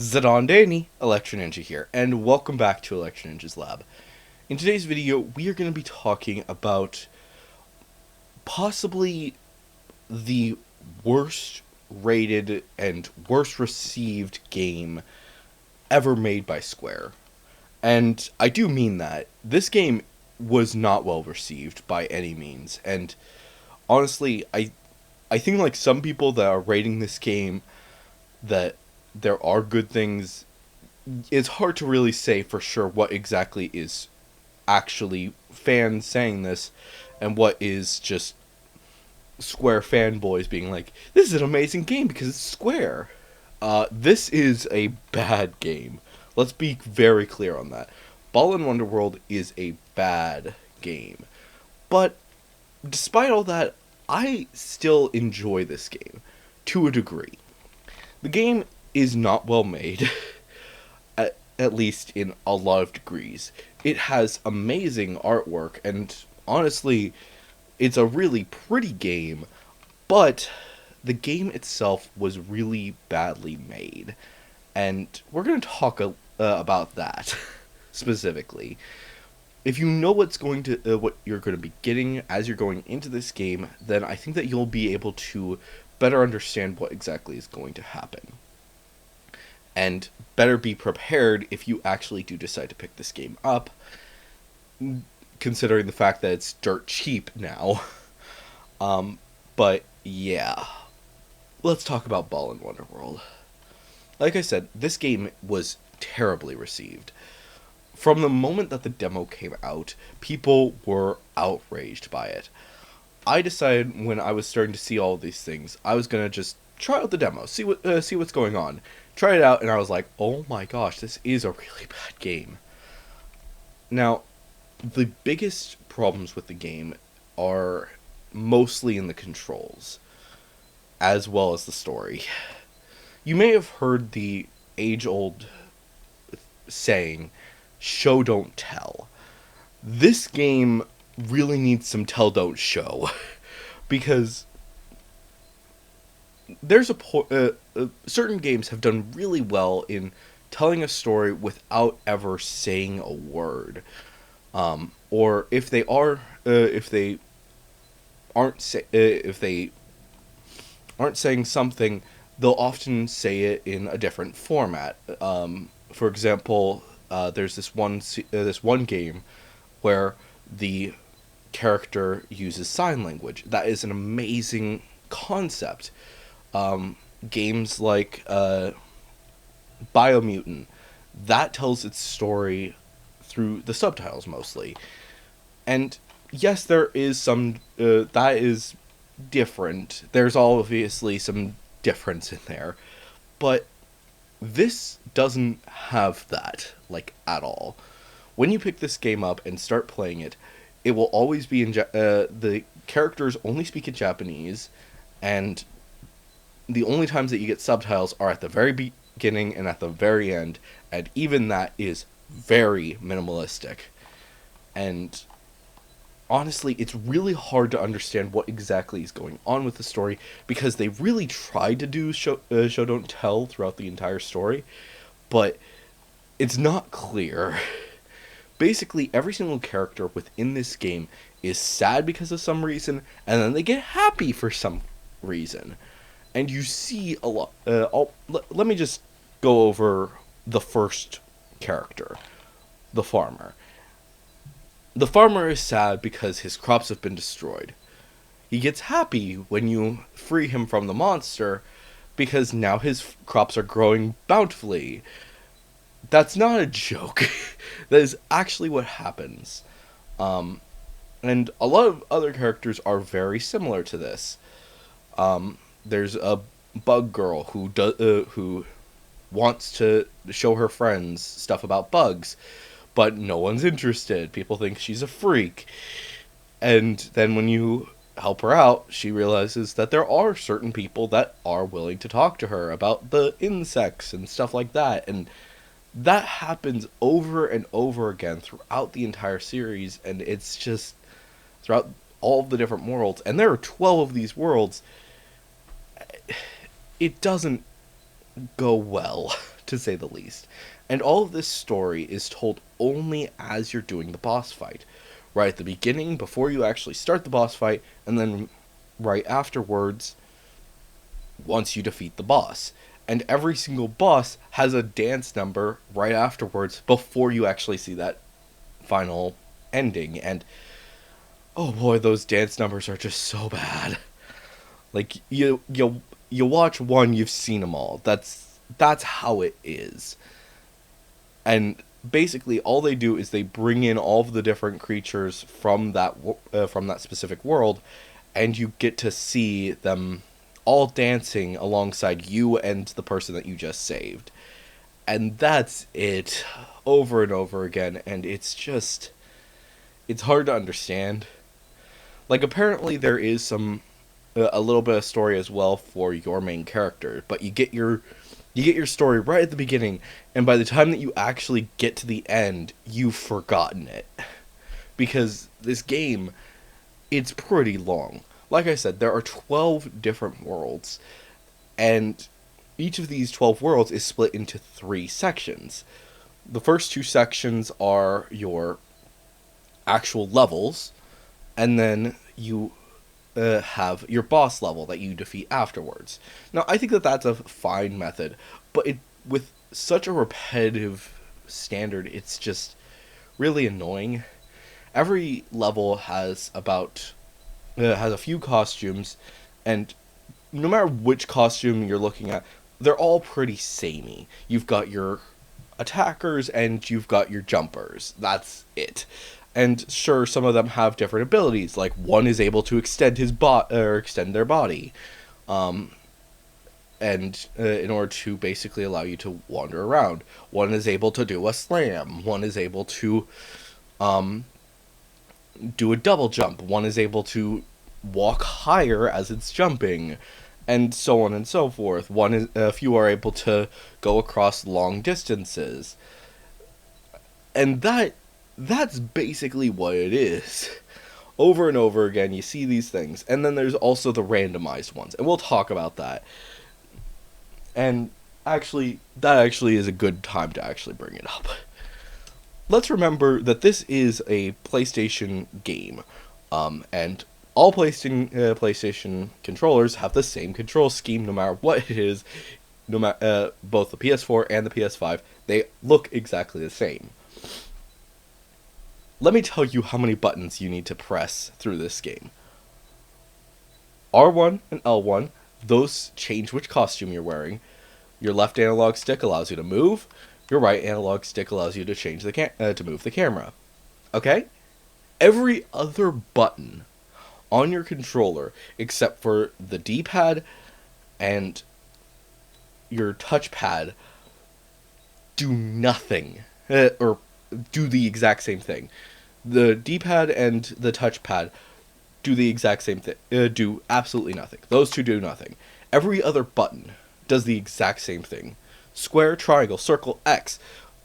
Zidane Danny, Electro Ninja here, and welcome back to Electro Ninja's Lab. In today's video, we are going to be talking about possibly the worst rated and worst received game ever made by Square. And I do mean that. This game was not well received by any means, and honestly, I think like some people that are rating this game that there are good things, it's hard to really say for sure what exactly is actually fans saying this and what is just Square fanboys being like, this is an amazing game because it's Square. This is a bad game. Let's be very clear on that. Balan Wonderworld is a bad game. But despite all that, I still enjoy this game to a degree. The game is not well made, at least in a lot of degrees. It has amazing artwork, and honestly, it's a really pretty game, but the game itself was really badly made. And we're going to talk about that specifically. If you know what you're going to be getting as you're going into this game, then I think that you'll be able to better understand what exactly is going to happen. And better be prepared if you actually do decide to pick this game up, considering the fact that it's dirt cheap now. But yeah, let's talk about Balan Wonderworld. Like I said, this game was terribly received. From the moment that the demo came out, people were outraged by it. I decided when I was starting to see all of these things, I was gonna just try out the demo, see what's going on. Try it out, and I was like, oh my gosh, this is a really bad game. Now, the biggest problems with the game are mostly in the controls, as well as the story. You may have heard the age-old saying, show don't tell. This game really needs some tell don't show, because there's certain games have done really well in telling a story without ever saying a word, or if they aren't saying something, they'll often say it in a different format. For example, there's this one game where the character uses sign language. That is an amazing concept. Games like Biomutant, that tells its story through the subtitles mostly. And yes, there is some that is different. There's obviously some difference in there, but this doesn't have that, like, at all. When you pick this game up and start playing it, it will always be in the characters only speak in Japanese, and the only times that you get subtitles are at the very beginning and at the very end, and even that is very minimalistic. And honestly, it's really hard to understand what exactly is going on with the story, because they really tried to do show don't tell throughout the entire story, but it's not clear. Basically, every single character within this game is sad because of some reason, and then they get happy for some reason. And you see a lot. Let me just go over the first character, the farmer. The farmer is sad because his crops have been destroyed. He gets happy when you free him from the monster, because now his crops are growing bountifully. That's not a joke. That is actually what happens. And a lot of other characters are very similar to this. There's a bug girl who wants to show her friends stuff about bugs, but no one's interested. People think she's a freak. And then when you help her out, she realizes that there are certain people that are willing to talk to her about the insects and stuff like that. And that happens over and over again throughout the entire series, and it's just throughout all of the different worlds. And there are 12 of these worlds. It doesn't go well, to say the least. And all of this story is told only as you're doing the boss fight. Right at the beginning, before you actually start the boss fight, and then right afterwards, once you defeat the boss. And every single boss has a dance number right afterwards before you actually see that final ending. And oh boy, those dance numbers are just so bad. Like you watch one, you've seen them all. That's how it is. And basically, all they do is they bring in all of the different creatures from that specific world, and you get to see them all dancing alongside you and the person that you just saved. And that's it, over and over again, and it's hard to understand. Like, apparently there is a little bit of story as well for your main character, but you get your story right at the beginning, and by the time that you actually get to the end, you've forgotten it. Because this game, it's pretty long. Like I said, there are 12 different worlds, and each of these 12 worlds is split into 3 sections. The first 2 sections are your actual levels, and then you have your boss level that you defeat afterwards. Now, I think that that's a fine method, but with such a repetitive standard, it's just really annoying. Every level has has a few costumes, and no matter which costume you're looking at, they're all pretty samey. You've got your attackers and you've got your jumpers. That's it. And sure, some of them have different abilities. Like, one is able to extend extend their body, and in order to basically allow you to wander around. One is able to do a slam. One is able to do a double jump. One is able to walk higher as it's jumping, and so on and so forth. A few are able to go across long distances, and that's basically what it is. Over and over again, you see these things, and then there's also the randomized ones, and we'll talk about that. And that actually is a good time to actually bring it up. Let's remember that this is a PlayStation game, and all PlayStation controllers have the same control scheme no matter what it is. Both the PS4 and the PS5, they look exactly the same. Let me tell you how many buttons you need to press through this game. R1 and L1, those change which costume you're wearing. Your left analog stick allows you to move. Your right analog stick allows you to change to move the camera. Okay? Every other button on your controller, except for the D-pad and your touchpad, do nothing. Or do the exact same thing. The D-pad and the touchpad do the exact same thing. Do absolutely nothing. Those two do nothing. Every other button does the exact same thing. Square, triangle, circle, X,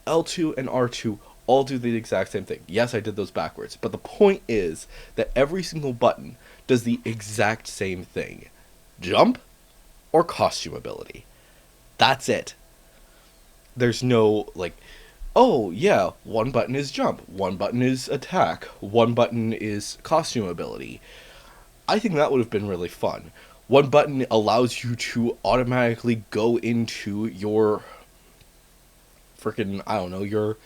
L2 and R2 all do the exact same thing. Yes, I did those backwards, but the point is that every single button does the exact same thing. Jump or costume ability. That's it. There's no, like, oh yeah, one button is jump, one button is attack, one button is costume ability. I think that would have been really fun. One button allows you to automatically go into your freaking, I don't know, your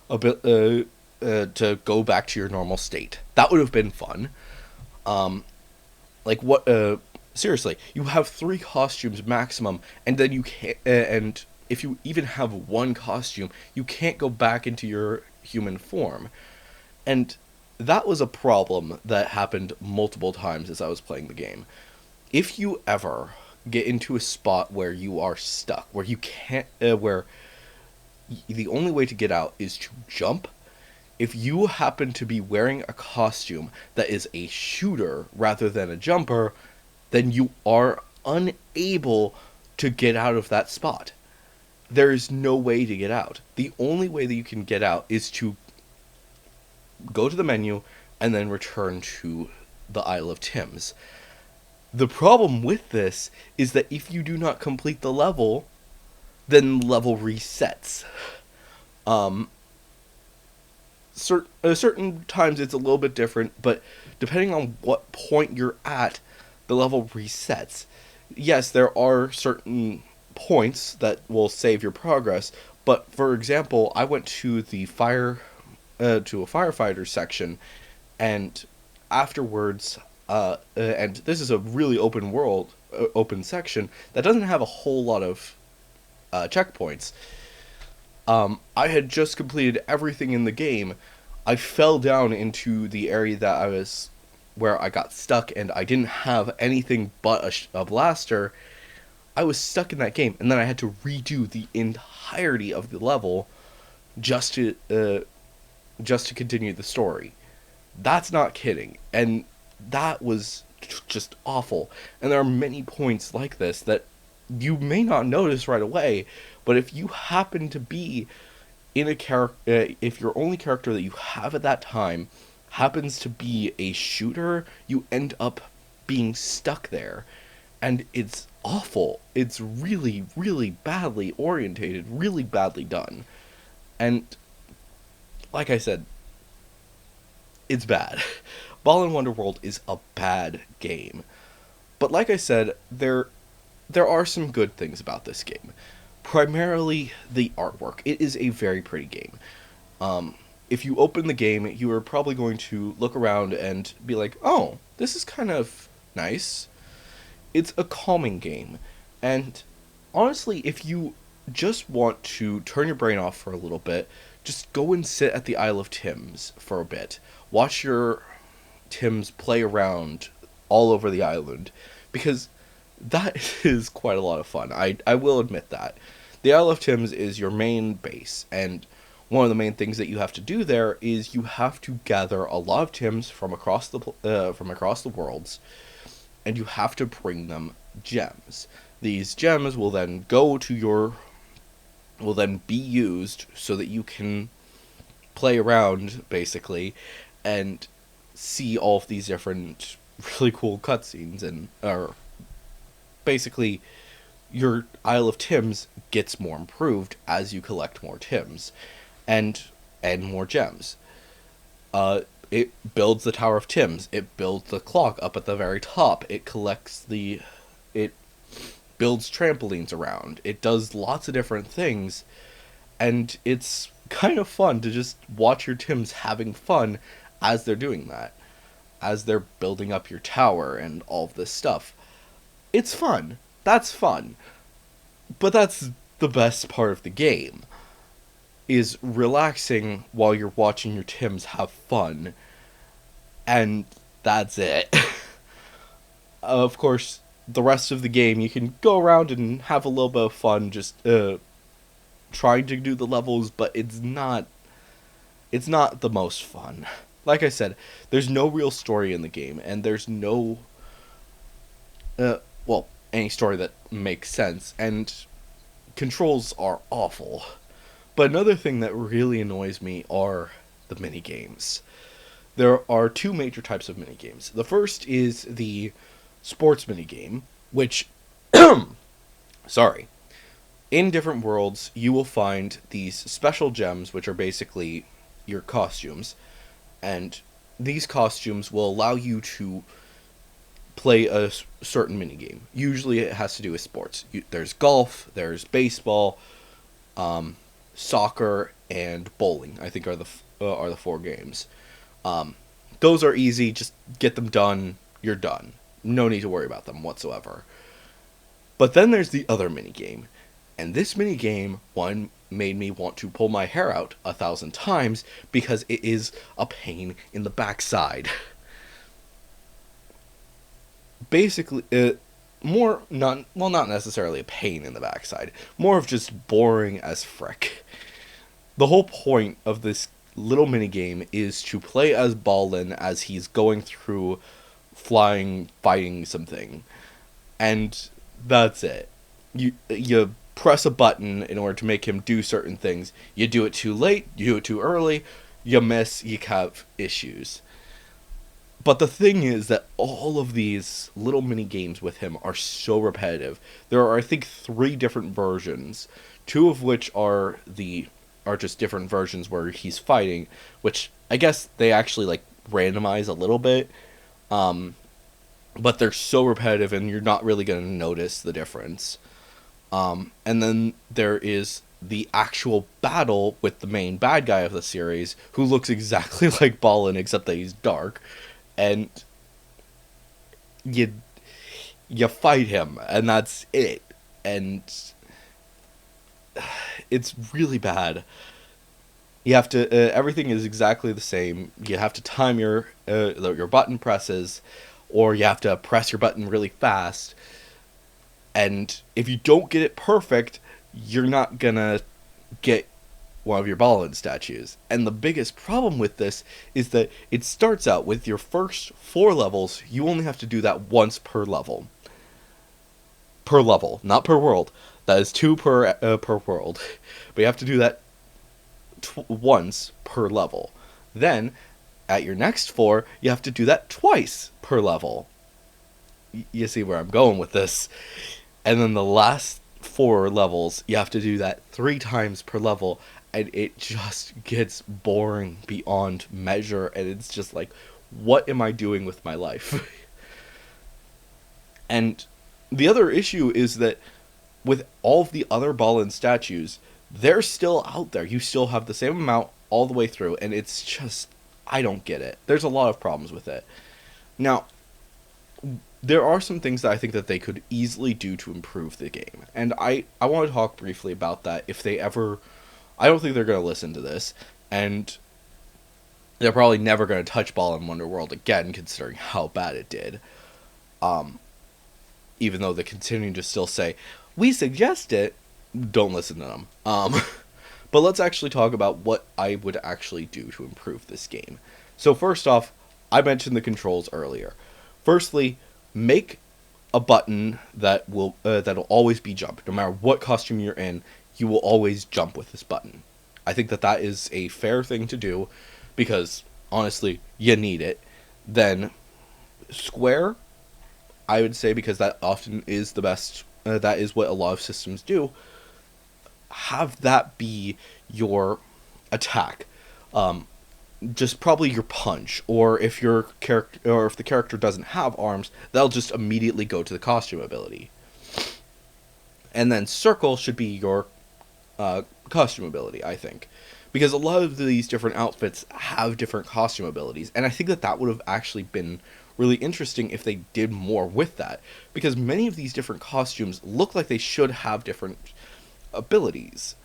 to go back to your normal state. That would have been fun. Seriously, you have 3 costumes maximum, and then you can't, and if you even have one costume, you can't go back into your human form. And that was a problem that happened multiple times as I was playing the game. If you ever get into a spot where you are stuck, where you can't, where the only way to get out is to jump, if you happen to be wearing a costume that is a shooter rather than a jumper, then you are unable to get out of that spot. There is no way to get out. The only way that you can get out is to go to the menu and then return to the Isle of Tims. The problem with this is that if you do not complete the level, then level resets. Um, certain times it's a little bit different, but depending on what point you're at, the level resets. Yes, there are certain points that will save your progress, but for example, I went to the to a firefighter section, and afterwards, and this is a really open section that doesn't have a whole lot of checkpoints. I had just completed everything in the game. I fell down into the area that where I got stuck, and I didn't have anything but a blaster. I was stuck in that game, and then I had to redo the entirety of the level just to continue the story. That's not kidding, and that was just awful. And there are many points like this that you may not notice right away, but if you happen to be in a character, if your only character that you have at that time happens to be a shooter, you end up being stuck there, and it's awful. It's really, really badly orientated, really badly done, and like I said, it's bad. Balan Wonderworld is a bad game, but like I said, there are some good things about this game. Primarily the artwork. It is a very pretty game. If you open the game, you are probably going to look around and be like, oh, this is kind of nice. It's a calming game. And honestly, if you just want to turn your brain off for a little bit, just go and sit at the Isle of Tims for a bit. Watch your Tims play around all over the island, because that is quite a lot of fun. I will admit that. The Isle of Tims is your main base, and one of the main things that you have to do there is you have to gather a lot of Tims from across the worlds, and you have to bring them gems. These gems will then will then be used so that you can play around, basically, and see all of these different really cool cutscenes, and basically your Isle of Tims gets more improved as you collect more Tims and more gems. It builds the Tower of Tims. It builds the clock up at the very top. It builds trampolines around. It does lots of different things, and it's kind of fun to just watch your Tims having fun as they're doing that, as they're building up your tower and all of this stuff. It's fun. That's fun. But that's the best part of the game, is relaxing while you're watching your Tims have fun. And that's it. Of course, the rest of the game, you can go around and have a little bit of fun just trying to do the levels, but it's not the most fun. Like I said, there's no real story in the game, and there's no any story that makes sense, and controls are awful. But another thing that really annoys me are the minigames. There are two major types of minigames. The first is the sports minigame, which, sorry, in different worlds, you will find these special gems, which are basically your costumes, and these costumes will allow you to play a certain minigame. Usually it has to do with sports. There's golf, there's baseball, soccer, and bowling, I think are the four games. Those are easy, just get them done, you're done. No need to worry about them whatsoever. But then there's the other minigame, and this minigame, one, made me want to pull my hair out 1,000 times, because it is a pain in the backside. Basically, not necessarily a pain in the backside, more of just boring as frick. The whole point of this little minigame is to play as Balan as he's going through fighting something, and that's it. You press a button in order to make him do certain things. You do it too late, you do it too early, you miss, you have issues. But the thing is that all of these little mini games with him are so repetitive. There are, I think, 3 different versions, 2 of which are just different versions where he's fighting, which I guess they actually like randomize a little bit. Um, but they're so repetitive, and you're not really going to notice the difference. And then there is the actual battle with the main bad guy of the series, who looks exactly like Balan except that he's dark, and you you fight him, and that's it. And it's really bad. You have to everything is exactly the same. You have to time your button presses, or you have to press your button really fast. And if you don't get it perfect, you're not gonna get one of your Balan statues. And the biggest problem with this is that it starts out with your first 4 levels. You only have to do that once per level. Per level, not per world. That is 2 per world. But you have to do that once per level. Then, at your next 4, you have to do that twice per level. You see where I'm going with this. And then the last 4 levels, you have to do that 3 times per level, and it just gets boring beyond measure, and it's just like, what am I doing with my life? And the other issue is that with all of the other Balan statues, they're still out there. You still have the same amount all the way through, and it's just, I don't get it. There's a lot of problems with it. Now, there are some things that I think that they could easily do to improve the game. And I want to talk briefly about that if they ever... I don't think they're going to listen to this. And they're probably never going to touch Balan Wonderworld again, considering how bad it did. Even though they continue to still say, we suggest it, don't listen to them. But let's actually talk about what I would actually do to improve this game. So first off, I mentioned the controls earlier. Firstly, make a button that'll always be jump. No matter what costume you're in, you will always jump with this button. I think that is a fair thing to do, because honestly, you need it. Then square, I would say, because that often is the best. That is what a lot of systems do. Have that be your attack. Just probably your punch, or if the character doesn't have arms, that'll just immediately go to the costume ability. And then circle should be your costume ability, I think, because a lot of these different outfits have different costume abilities, and I think that would have actually been really interesting if they did more with that, because many of these different costumes look like they should have different abilities.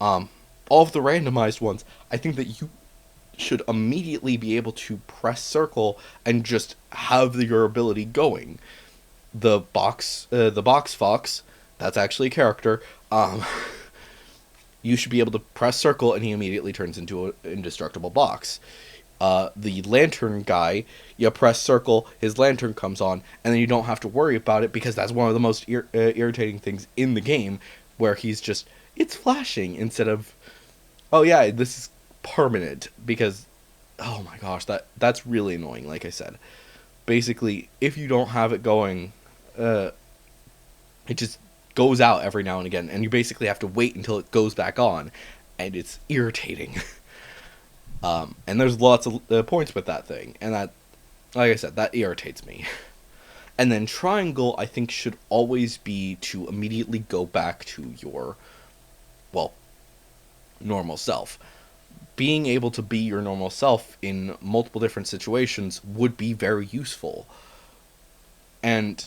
All of the randomized ones, I think that you should immediately be able to press circle and just have your ability going. The box fox, that's actually a character. You should be able to press circle and he immediately turns into an indestructible box. The lantern guy, you press circle, his lantern comes on, and then you don't have to worry about it, because that's one of the most irritating things in the game, where it's flashing instead of, oh yeah, this is permanent, because, oh my gosh, that's really annoying. Like I said, basically, if you don't have it going, it just goes out every now and again, and you basically have to wait until it goes back on, and it's irritating. And there's lots of points with that thing, and that, like I said, that irritates me. And then triangle, I think, should always be to immediately go back to your, well, normal self. Being able to be your normal self in multiple different situations would be very useful. And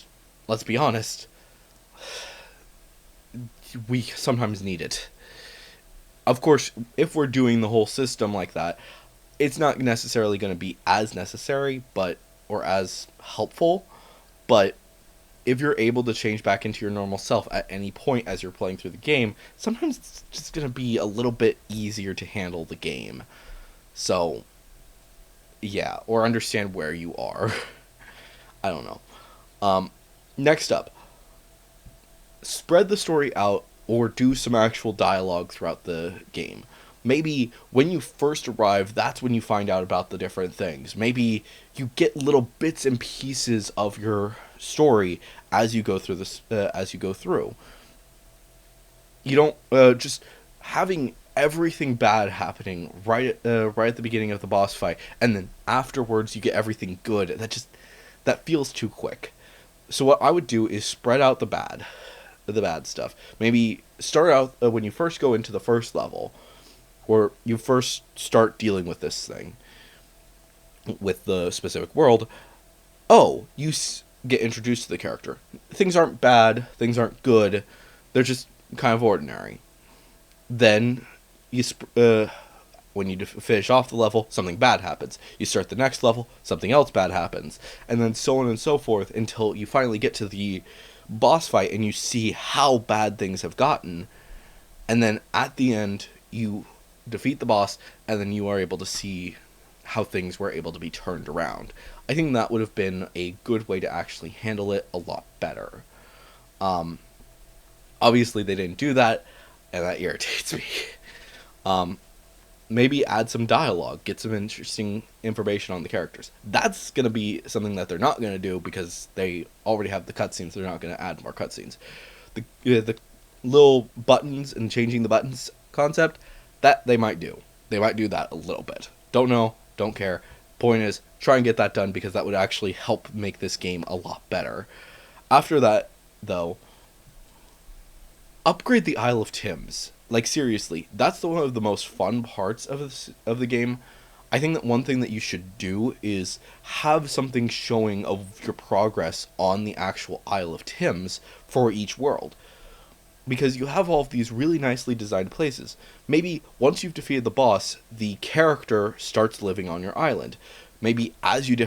let's be honest, we sometimes need it. Of course, if we're doing the whole system like that, it's not necessarily going to be as necessary, or as helpful, but if you're able to change back into your normal self at any point as you're playing through the game, sometimes it's just going to be a little bit easier to handle the game. So, yeah, or understand where you are. I don't know. Next up, spread the story out, or do some actual dialogue throughout the game. maybe when you first arrive, that's when you find out about the different things. Maybe you get little bits and pieces of your story as you go through this. As you go through, you don't just having everything bad happening right at the beginning of the boss fight, and then afterwards you get everything good. That feels too quick. So what I would do is spread out the bad stuff. Maybe start out when you first go into the first level, or you first start dealing with this thing, with the specific world. Oh, get introduced to the character. Things aren't bad, things aren't good, they're just kind of ordinary. Then, when you finish off the level, something bad happens. You start the next level, something else bad happens. And then so on and so forth until you finally get to the boss fight and you see how bad things have gotten. And then at the end, you defeat the boss, and then you are able to see how things were able to be turned around. I think that would have been a good way to actually handle it a lot better. Obviously, they didn't do that, and that irritates me. Maybe add some dialogue, get some interesting information on the characters. That's going to be something that they're not going to do because they already have the cutscenes. They're not going to add more cutscenes. The little buttons and changing the buttons concept, that they might do. They might do that a little bit. Don't know, don't care. Point is, try and get that done because that would actually help make this game a lot better. After that, though, upgrade the Isle of Tims. Like, seriously, that's one of the most fun parts of the game. I think that one thing that you should do is have something showing of your progress on the actual Isle of Tims for each world. Because you have all of these really nicely designed places. Maybe once you've defeated the boss, the character starts living on your island. Maybe as you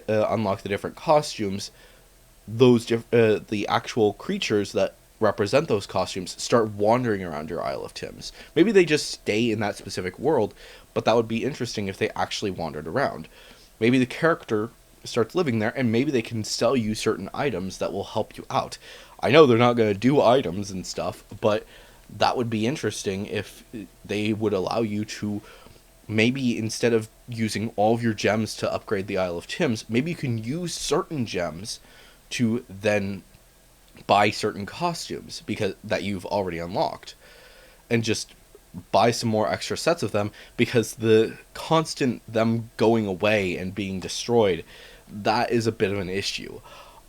unlock the different costumes, the actual creatures that represent those costumes start wandering around your Isle of Tims. Maybe they just stay in that specific world, but that would be interesting if they actually wandered around. Maybe the character starts living there, and maybe they can sell you certain items that will help you out. I know they're not going to do items and stuff, but that would be interesting if they would allow you to, maybe instead of using all of your gems to upgrade the Isle of Tims, maybe you can use certain gems to then buy certain costumes that you've already unlocked, and just buy some more extra sets of them, because the constant them going away and being destroyed, that is a bit of an issue.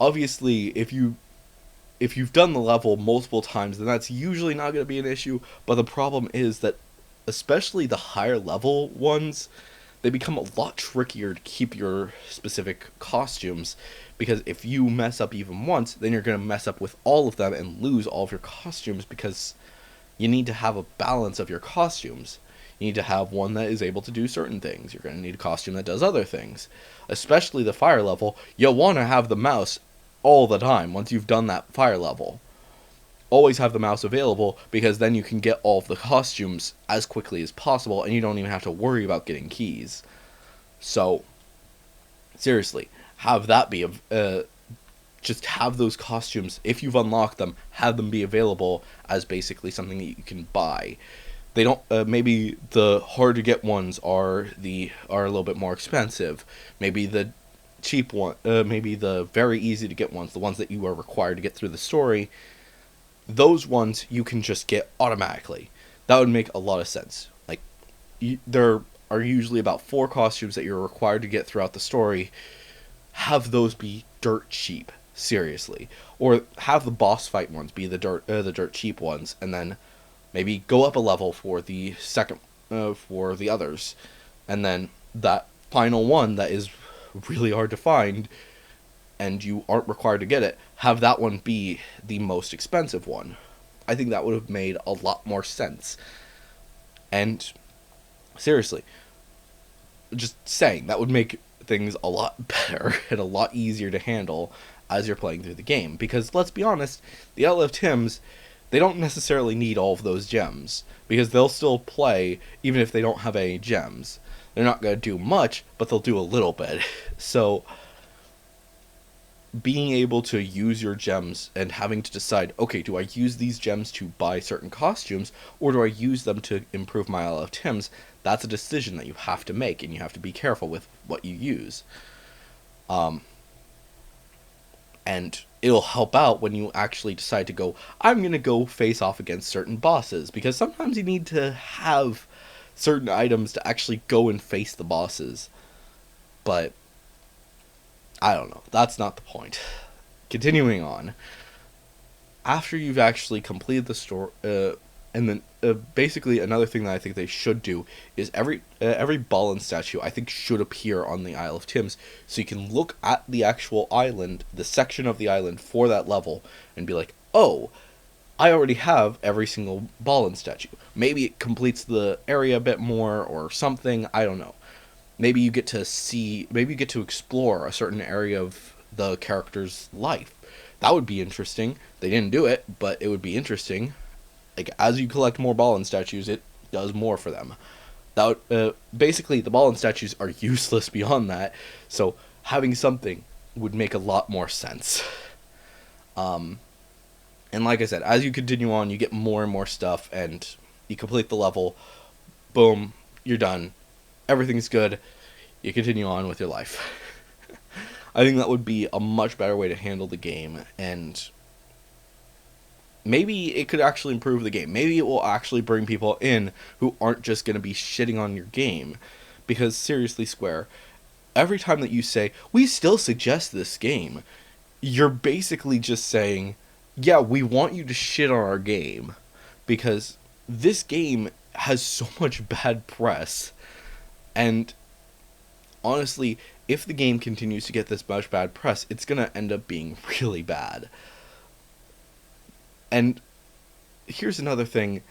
Obviously, if you've done the level multiple times, then that's usually not going to be an issue, but the problem is that especially the higher level ones, they become a lot trickier to keep your specific costumes, because if you mess up even once, then you're going to mess up with all of them and lose all of your costumes, because you need to have a balance of your costumes. You need to have one that is able to do certain things. You're going to need a costume that does other things. Especially the fire level, you'll want to have the mouse all the time once you've done that fire level. Always have the mouse available, because then you can get all of the costumes as quickly as possible, and you don't even have to worry about getting keys. So, seriously, have that be just have those costumes, if you've unlocked them, have them be available as basically something that you can buy. They don't maybe the hard to get ones are a little bit more expensive. Maybe the cheap one, maybe the very easy to get ones, the ones that you are required to get through the story, those ones you can just get automatically. That would make a lot of sense. Like, there are usually about 4 costumes that you're required to get throughout the story. Have those be dirt cheap, seriously. Or have the boss fight ones be the dirt cheap ones, and then maybe go up a level for the second, for the others. And then that final one that is really hard to find, and you aren't required to get it, have that one be the most expensive one. I think that would have made a lot more sense. And seriously, just saying, that would make things a lot better and a lot easier to handle as you're playing through the game. Because let's be honest, the Isle of Tims, they don't necessarily need all of those gems, because they'll still play even if they don't have any gems. They're not going to do much, but they'll do a little bit. So being able to use your gems and having to decide, okay, do I use these gems to buy certain costumes, or do I use them to improve my Isle of Tims? That's a decision that you have to make, and you have to be careful with what you use. And it'll help out when you actually decide to go, I'm going to go face off against certain bosses, because sometimes you need to have certain items to actually go and face the bosses. But I don't know. That's not the point. Continuing on. After you've actually completed the story, and then basically another thing that I think they should do is every Balan statue I think should appear on the Isle of Tims, so you can look at the actual island, the section of the island for that level, and be like, oh, I already have every single Balan statue. Maybe it completes the area a bit more or something. I don't know. Maybe you get to explore a certain area of the character's life. That would be interesting. They didn't do it, but it would be interesting. Like, as you collect more Balan statues, it does more for them. That would, basically, the Balan statues are useless beyond that, so having something would make a lot more sense. And like I said, as you continue on, you get more and more stuff, and you complete the level. Boom, you're done. Everything's good. You continue on with your life. I think that would be a much better way to handle the game, and maybe it could actually improve the game. Maybe it will actually bring people in who aren't just going to be shitting on your game. Because seriously, Square, every time that you say, we still suggest this game, you're basically just saying, yeah, we want you to shit on our game. Because this game has so much bad press. And honestly, if the game continues to get this much bad press, it's going to end up being really bad. And here's another thing.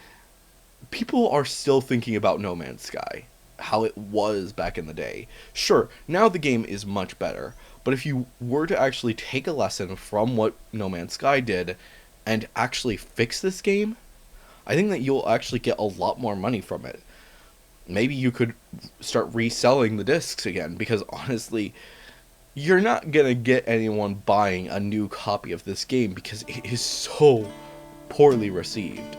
People are still thinking about No Man's Sky, how it was back in the day. Sure, now the game is much better, but if you were to actually take a lesson from what No Man's Sky did and actually fix this game, I think that you'll actually get a lot more money from it. Maybe you could start reselling the discs again, because honestly, you're not going to get anyone buying a new copy of this game because it is so poorly received.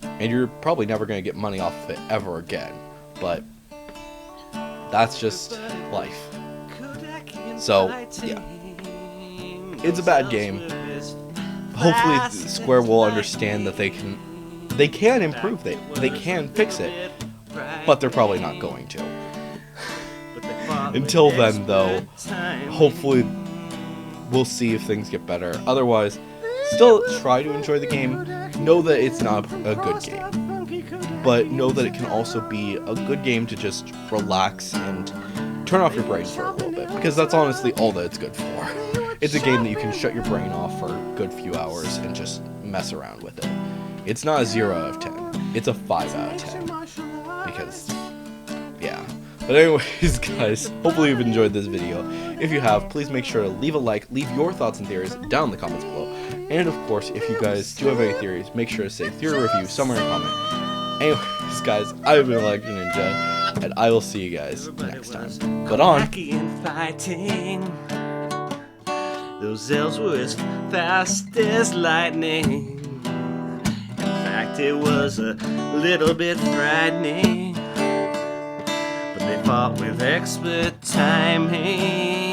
And you're probably never going to get money off of it ever again. But that's just life. So, yeah. It's a bad game. Hopefully Square will understand that they can improve it. They can fix it. But they're probably not going to. Until then, though, hopefully we'll see if things get better. Otherwise, still try to enjoy the game. Know that it's not a good game, but know that it can also be a good game to just relax and turn off your brain for a little bit, because that's honestly all that it's good for. It's a game that you can shut your brain off for a good few hours and just mess around with it. It's not a 0 out of 10. It's a 5 out of 10. Because, yeah. But anyways, guys, hopefully you've enjoyed this video. If you have, please make sure to leave a like, leave your thoughts and theories down in the comments below. And of course, if you guys do have any theories, make sure to say theory review somewhere in the comment. Anyways, guys, I've been Electric Ninja, and I will see you guys next time. But on. Those elves were as fast as lightning. In fact, it was a little bit frightening. They fought with expert timing.